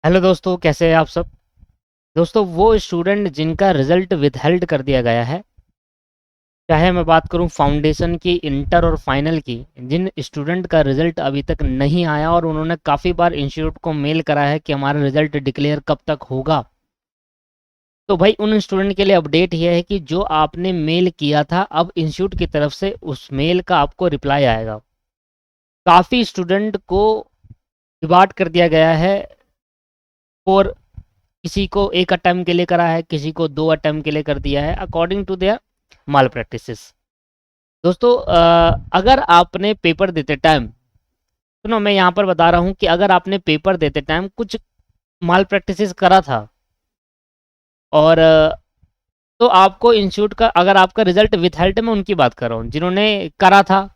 Hello दोस्तों, कैसे हैं आप सब। दोस्तों, वो स्टूडेंट जिनका रिजल्ट विदहेल्ड कर दिया गया है, चाहे मैं बात करूं फाउंडेशन की, इंटर और फाइनल की, जिन स्टूडेंट का रिजल्ट अभी तक नहीं आया और उन्होंने काफ़ी बार इंस्टीट्यूट को मेल करा है कि हमारा रिजल्ट डिक्लेयर कब तक होगा, तो भाई उन स्टूडेंट के लिए अपडेट ये है कि जो आपने मेल किया था, अब इंस्टीट्यूट की तरफ से उस मेल का आपको रिप्लाई आएगा। काफ़ी स्टूडेंट को डिबार्ट कर दिया गया है और किसी को एक अटेम्प्ट के लिए करा है, किसी को 2 अटेम्प्ट के लिए कर दिया है, according to their malpractices. दोस्तों, अगर आपने पेपर देते टाइम, सुनो मैं यहाँ पर बता रहा हूँ कि अगर आपने पेपर देते टाइम कुछ माल प्रैक्टिसेस करा था और तो आपको इंस्टीट्यूट का, अगर आपका रिजल्ट विथहेल्ड, में उनकी बात कर रहा हूँ जिन्होंने करा था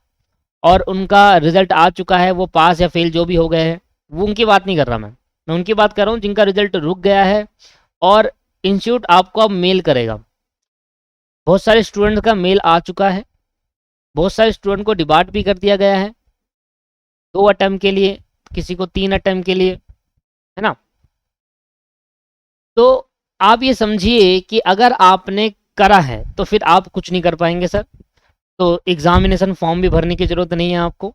और उनका रिजल्ट आ चुका है, वो पास या फेल जो भी हो गए हैं, वो उनकी बात नहीं कर रहा मैं उनकी बात कर रहा हूँ जिनका रिजल्ट रुक गया है और इंस्टीट्यूट आपको अब मेल करेगा। बहुत सारे स्टूडेंट का मेल आ चुका है, बहुत सारे स्टूडेंट को डिबार्ट भी कर दिया गया है, 2 अटेम्प्ट के लिए, किसी को 3 अटेम्प्ट के लिए, है ना। तो आप ये समझिए कि अगर आपने करा है तो फिर आप कुछ नहीं कर पाएंगे सर, तो एग्जामिनेशन फॉर्म भी भरने की ज़रूरत नहीं है आपको।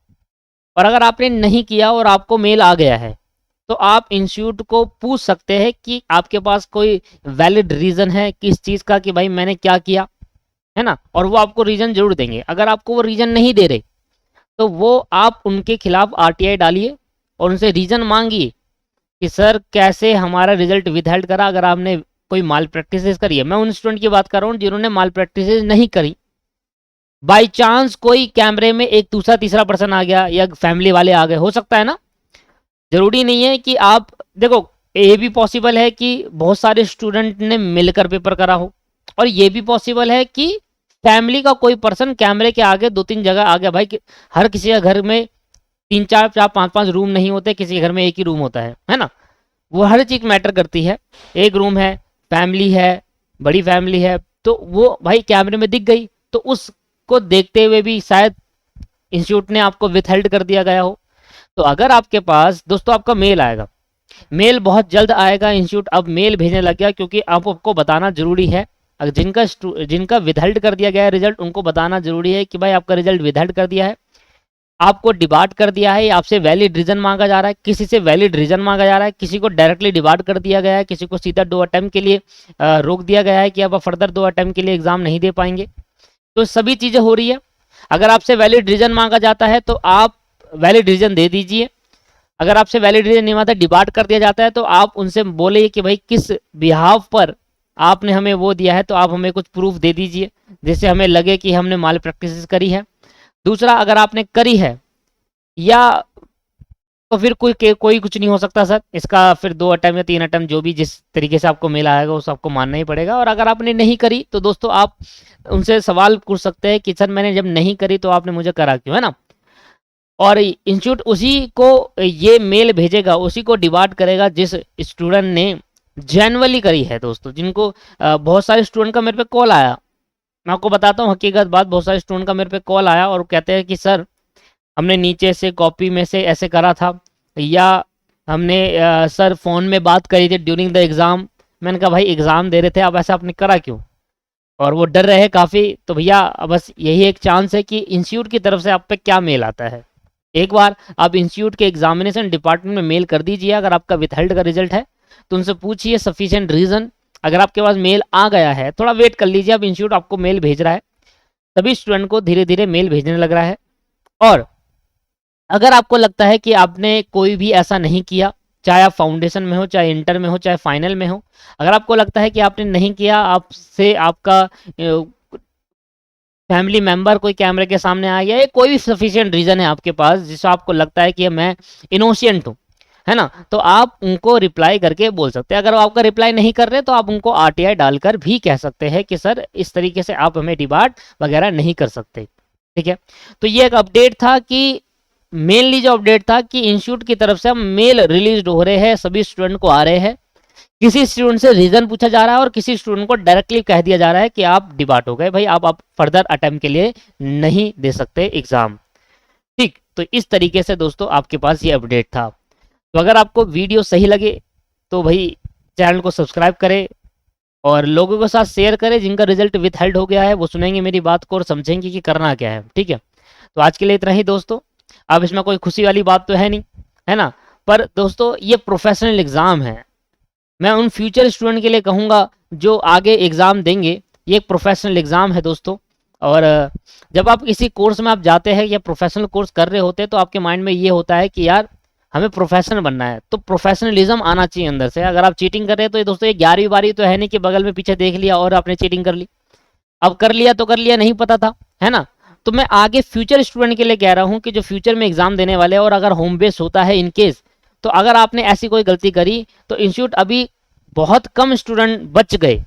और अगर आपने नहीं किया और आपको मेल आ गया है, तो आप इंस्टीट्यूट को पूछ सकते हैं कि आपके पास कोई वैलिड रीज़न है किस चीज़ का, कि भाई मैंने क्या किया, है ना। और वो आपको रीज़न जरूर देंगे। अगर आपको वो रीज़न नहीं दे रहे, तो वो आप उनके खिलाफ आरटीआई डालिए और उनसे रीज़न मांगिए कि सर कैसे हमारा रिजल्ट विदहेल्ड करा, अगर आपने कोई माल प्रैक्टिसेस करी है। मैं उन स्टूडेंट की बात कर रहा हूँ जिन्होंने माल प्रैक्टिसेस नहीं करी, बाई चांस कोई कैमरे में एक दूसरा तीसरा पर्सन आ गया या फैमिली वाले आ गए, हो सकता है ना। जरूरी नहीं है कि आप, देखो, ये भी पॉसिबल है कि बहुत सारे स्टूडेंट ने मिलकर पेपर करा हो, और ये भी पॉसिबल है कि फैमिली का कोई पर्सन कैमरे के आगे 2-3 जगह आ गया। भाई हर किसी के घर में 3-4 5-5 रूम नहीं होते, किसी के घर में एक ही रूम होता है ना। वो हर चीज़ मैटर करती है। एक रूम है, फैमिली है, बड़ी फैमिली है, तो वो भाई कैमरे में दिख गई, तो उसको देखते हुए भी शायद इंस्टीट्यूट ने आपको विथहेल्ड कर दिया गया हो। तो अगर आपके पास, दोस्तों, आपका मेल आएगा, मेल बहुत जल्द आएगा। इंस्टीट्यूट अब मेल भेजने लग गया, क्योंकि आपको बताना जरूरी है। अगर जिनका विदहेल्ड कर दिया गया है रिजल्ट, उनको बताना जरूरी है कि भाई आपका रिजल्ट विदहेल्ड कर दिया है, आपको डिबार्ट कर दिया है, आपसे वैलिड रीजन मांगा जा रहा है, किसी से वैलिड रीजन मांगा जा रहा है, किसी को डायरेक्टली डिबार्ट कर दिया गया है, किसी को सीधा 2 अटेम्प्ट के लिए रोक दिया गया है कि अब फर्दर 2 अटेम्प्ट के लिए एग्जाम नहीं दे पाएंगे। तो सभी चीज़ें हो रही है। अगर आपसे वैलिड रीजन मांगा जाता है तो आप वैलिड रीजन दे दीजिए। अगर आपसे वैलिड रीजन नहीं मांगता, डिबार्ट कर दिया जाता है, तो आप उनसे बोले कि भाई किस बिहाफ पर आपने हमें वो दिया है, तो आप हमें कुछ प्रूफ दे दीजिए जिससे हमें लगे कि हमने माल प्रैक्टिस करी है। दूसरा, अगर आपने करी है या, तो फिर कोई कुछ नहीं हो सकता सर इसका। फिर 2 अटेम्प्ट या 3 अटेम्प्ट, जो भी जिस तरीके से आपको मेल आएगा उस आपको मानना ही पड़ेगा। और अगर आपने नहीं करी, तो दोस्तों आप उनसे सवाल पूछ सकते हैं कि सर मैंने जब नहीं करी तो आपने मुझे करा क्यों, है ना। और इंस्टीट्यूट उसी को ये मेल भेजेगा, उसी को डिबार्ट करेगा जिस स्टूडेंट ने जेन्युइनली करी है। दोस्तों, जिनको बहुत सारे स्टूडेंट का मेरे पे कॉल आया, मैं आपको बताता हूँ हकीकत बात। बहुत सारे स्टूडेंट का मेरे पे कॉल आया और कहते हैं कि सर हमने नीचे से कॉपी में से ऐसे करा था, या हमने सर फ़ोन में बात करी थी ड्यूरिंग द एग्ज़ाम। मैंने कहा भाई एग्ज़ाम दे रहे थे आप, ऐसा आपने करा क्यों। और वो डर रहे काफ़ी। तो भैया बस यही एक चांस है कि इंस्टीट्यूट की तरफ से आप पे क्या मेल आता है। एक बार आप इंस्टीट्यूट के एग्जामिनेशन डिपार्टमेंट में मेल कर दीजिए। अगर आपका विथहेल्ड का रिजल्ट है तो उनसे पूछिए सफिशिएंट रीज़न। अगर आपके पास मेल आ गया है, थोड़ा वेट कर लीजिए, अब इंस्टीट्यूट आपको मेल भेज रहा है, सभी स्टूडेंट को धीरे धीरे मेल भेजने लग रहा है। और अगर आपको लगता है कि आपने कोई भी ऐसा नहीं किया, चाहे आप फाउंडेशन में हो, चाहे इंटर में हो, चाहे फाइनल में हो, अगर आपको लगता है कि आपने नहीं किया, आपसे आपका फैमिली मेंबर कोई कैमरे के सामने आ गया, या कोई भी सफिशिएंट रीज़न है आपके पास जिससे आपको लगता है कि मैं इनोसेंट हूँ, है ना, तो आप उनको रिप्लाई करके बोल सकते हैं। अगर वो आपका रिप्लाई नहीं कर रहे तो आप उनको आरटीआई डालकर भी कह सकते हैं कि सर इस तरीके से आप हमें डिबार्ट वगैरह नहीं कर सकते। ठीक है। तो ये एक अपडेट था कि मेनली जो अपडेट था कि इंस्टीट्यूट की तरफ से हम मेल रिलीज हो रहे हैं, सभी स्टूडेंट को आ रहे हैं। किसी स्टूडेंट से रीजन पूछा जा रहा है और किसी स्टूडेंट को डायरेक्टली कह दिया जा रहा है कि आप डिबार्ट हो गए भाई, आप फर्दर अटेम्प्ट के लिए नहीं दे सकते एग्जाम। ठीक, तो इस तरीके से दोस्तों आपके पास ये अपडेट था। तो अगर आपको वीडियो सही लगे तो भाई चैनल को सब्सक्राइब करें और लोगों के साथ शेयर करें जिनका रिजल्ट विथहेल्ड हो गया है, वो सुनेंगे मेरी बात को और समझेंगे कि करना क्या है। ठीक है, तो आज के लिए इतना ही दोस्तों। अब इसमें कोई खुशी वाली बात तो है नहीं, है ना, पर दोस्तों ये प्रोफेशनल एग्ज़ाम है। मैं उन फ्यूचर स्टूडेंट के लिए कहूँगा जो आगे एग्ज़ाम देंगे, ये एक प्रोफेशनल एग्ज़ाम है दोस्तों। और जब आप किसी कोर्स में आप जाते हैं या प्रोफेशनल कोर्स कर रहे होते हैं तो आपके माइंड में ये होता है कि यार हमें प्रोफेशनल बनना है, तो प्रोफेशनलिज्म आना चाहिए अंदर से। अगर आप चीटिंग कर रहे हैं तो ये दोस्तों ये 11वीं बारी तो है नहीं कि बगल में पीछे देख लिया और आपने चीटिंग कर ली। अब कर लिया तो कर लिया, नहीं पता था, है ना। तो मैं आगे फ्यूचर स्टूडेंट के लिए कह रहा हूँ कि जो फ्यूचर में एग्जाम देने वाले हैं और अगर होम बेस होता है इन केस, तो अगर आपने ऐसी कोई गलती करी तो इंस्टीट्यूट अभी बहुत कम स्टूडेंट बच गए।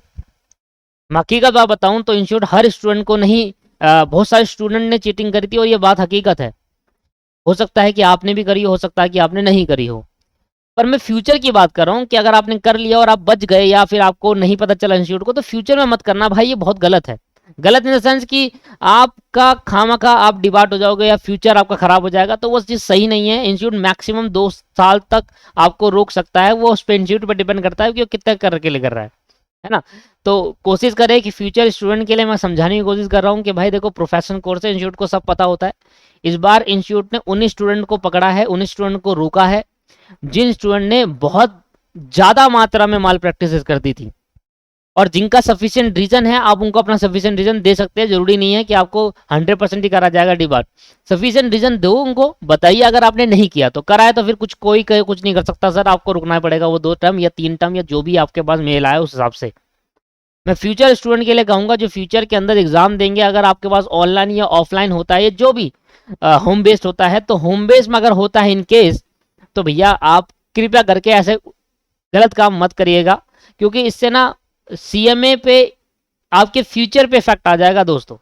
मैं हकीकत बात बताऊं तो इंस्टीट्यूट हर स्टूडेंट को नहीं, बहुत सारे स्टूडेंट ने चीटिंग करी थी और ये बात हकीकत है। हो सकता है कि आपने भी करी हो सकता है कि आपने नहीं करी हो, पर मैं फ्यूचर की बात कर रहा हूँ कि अगर आपने कर लिया और आप बच गए या फिर आपको नहीं पता चला इंस्टीट्यूट को, तो फ्यूचर में मत करना भाई, ये बहुत गलत है। गलत इन द सेंस कि आपका खामखा आप डिबाट हो जाओगे या फ्यूचर आपका खराब हो जाएगा, तो वो चीज़ सही नहीं है। इंस्टीट्यूट मैक्सिमम 2 साल तक आपको रोक सकता है, वो उस पर इंस्टीट्यूट पर डिपेंड करता है कि वो कितना करके ले कर रहा है ना। तो कोशिश करें कि फ्यूचर स्टूडेंट के लिए मैं समझाने की कोशिश कर रहा हूँ कि भाई देखो प्रोफेशनल कोर्स है, इंस्टीट्यूट को सब पता होता है। इस बार इंस्टीट्यूट ने 19 स्टूडेंट को पकड़ा है, 19 स्टूडेंट को रोका है जिन स्टूडेंट ने बहुत ज़्यादा मात्रा में माल प्रैक्टिस कर दी थी, और जिनका सफिशिएंट रीजन है आप उनको अपना सफिशिएंट रीजन दे सकते हैं। जरूरी नहीं है कि आपको 100% ही करा जाएगा डिबाट। सफिशिएंट रीजन दो उनको, बताइए। अगर आपने नहीं किया तो कराए तो फिर कोई कुछ नहीं कर सकता सर, आपको रुकना पड़ेगा वो 2 टर्म या 3 टर्म या जो भी आपके पास मेल आए उस हिसाब से। मैं फ्यूचर स्टूडेंट के लिए कहूँगा जो फ्यूचर के अंदर एग्जाम देंगे, अगर आपके पास ऑनलाइन या ऑफलाइन होता है, जो भी होम बेस्ड होता है, तो होम बेस्ड में अगर होता है इन केस, तो भैया आप कृपया करके ऐसे गलत काम मत करिएगा, क्योंकि इससे ना सीएमए पे आपके फ्यूचर पे इफेक्ट आ जाएगा दोस्तों,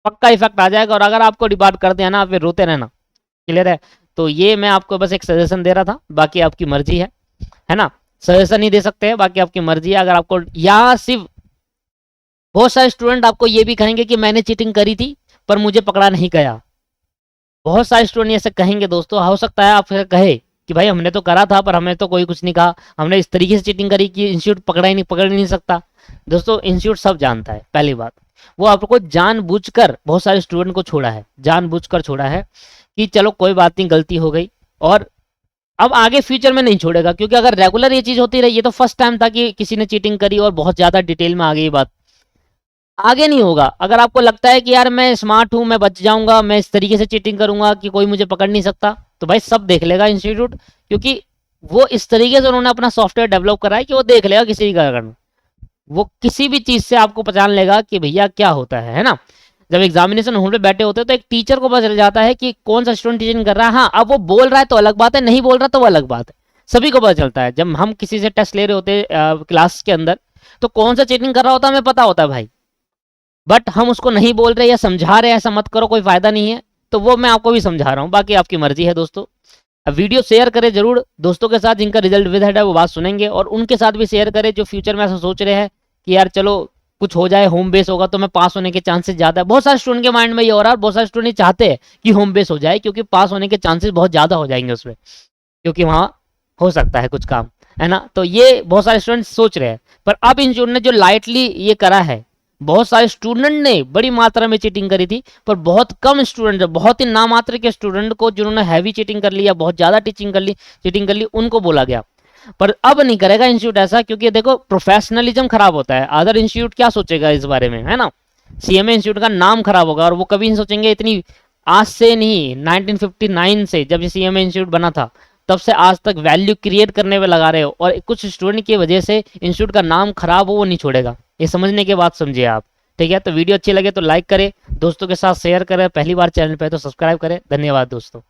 पक्का इफेक्ट आ जाएगा। और अगर आपको डिबाट कर दिया ना, फिर रोते रहना। क्लियर है? तो ये मैं आपको बस एक सजेशन दे रहा था, बाकी आपकी मर्जी है ना। सजेशन ही दे सकते हैं, बाकी आपकी मर्जी है। अगर आपको यहाँ सिर्फ बहुत सारे स्टूडेंट आपको ये भी कहेंगे कि मैंने चीटिंग करी थी पर मुझे पकड़ा नहीं गया। बहुत सारे स्टूडेंट ऐसे कहेंगे दोस्तों। हो सकता है आप कहे कि भाई हमने तो करा था पर हमें तो कोई कुछ नहीं कहा, हमने इस तरीके से चीटिंग करी कि इंस्टीट्यूट पकड़ ही नहीं सकता। दोस्तों इंस्टीट्यूट सब जानता है। पहली बात, वो आपको जानबूझकर बहुत सारे स्टूडेंट को छोड़ा है, जानबूझकर छोड़ा है कि चलो कोई बात नहीं, गलती हो गई, और अब आगे फ्यूचर में नहीं छोड़ेगा। क्योंकि अगर रेगुलर ये चीज होती रही, ये तो फर्स्ट टाइम था कि किसी ने चीटिंग करी और बहुत ज्यादा डिटेल में आ गई बात, आगे नहीं होगा। अगर आपको लगता है कि यार मैं स्मार्ट हूं, मैं बच जाऊंगा, मैं इस तरीके से चीटिंग करूंगा कि कोई मुझे पकड़ नहीं सकता, तो भाई सब देख लेगा इंस्टीट्यूट। क्योंकि वो इस तरीके से उन्होंने अपना सॉफ्टवेयर डेवलप करा है कि वो देख लेगा किसी का करना, वो किसी भी चीज से आपको पहचान लेगा कि भैया क्या होता है ना। जब एग्जामिनेशन हॉल में बैठे होते हैं तो एक टीचर को पता चल जाता है कि कौन सा स्टूडेंट चीटिंग कर रहा है। हाँ, अब वो बोल रहा है तो अलग बात है, नहीं बोल रहा तो वो अलग बात है, सभी को पता चलता है। जब हम किसी से टेस्ट ले रहे होते क्लास के अंदर, तो कौन सा चीटिंग कर रहा होता है हमें पता होता है भाई, बट हम उसको नहीं बोल रहे या समझा रहे ऐसा मत करो, कोई फायदा नहीं है। तो वो मैं आपको भी समझा रहा हूँ, बाकी आपकी मर्जी है दोस्तों। अब वीडियो शेयर करें जरूर दोस्तों के साथ जिनका रिजल्ट विद हेड है, वो बात सुनेंगे, और उनके साथ भी शेयर करें जो फ्यूचर में ऐसा सोच रहे हैं कि यार चलो कुछ हो जाए, होम बेस होगा तो मैं पास होने के चांसेस ज़्यादा है। बहुत सारे स्टूडेंट के माइंड में ये हो रहा है, बहुत सारे स्टूडेंट चाहते हैं कि होम बेस हो जाए क्योंकि पास होने के चांसेस बहुत ज़्यादा हो जाएंगे उसमें, क्योंकि वहाँ हो सकता है कुछ काम, है ना। तो ये बहुत सारे स्टूडेंट सोच रहे हैं। पर अब इन स्टूडेंट ने जो लाइटली ये करा है, बहुत सारे स्टूडेंट ने बड़ी मात्रा में चीटिंग करी थी, पर बहुत कम स्टूडेंट, बहुत ही नामात्र के स्टूडेंट को जिन्होंने हैवी चीटिंग कर ली या बहुत ज़्यादा चीटिंग कर ली, उनको बोला गया। पर अब नहीं करेगा इंस्टीट्यूट ऐसा, क्योंकि देखो प्रोफेशनलिज्म खराब होता है। अदर इंस्टीट्यूट क्या सोचेगा इस बारे में, है ना। सीएमए इंस्टीट्यूट का नाम खराब होगा, और वो कभी नहीं सोचेंगे। इतनी आज से नहीं, 1959 से जब ये सीएमए इंस्टीट्यूट बना था तब से आज तक वैल्यू क्रिएट करने में लगा रहे हो, और कुछ स्टूडेंट की वजह से इंस्टीट्यूट का नाम खराब हो, वो नहीं छोड़ेगा। ये समझने के बाद समझिए आप, ठीक है। तो वीडियो अच्छी लगे तो लाइक करें, दोस्तों के साथ शेयर करें, पहली बार चैनल पे तो सब्सक्राइब करें। धन्यवाद दोस्तों।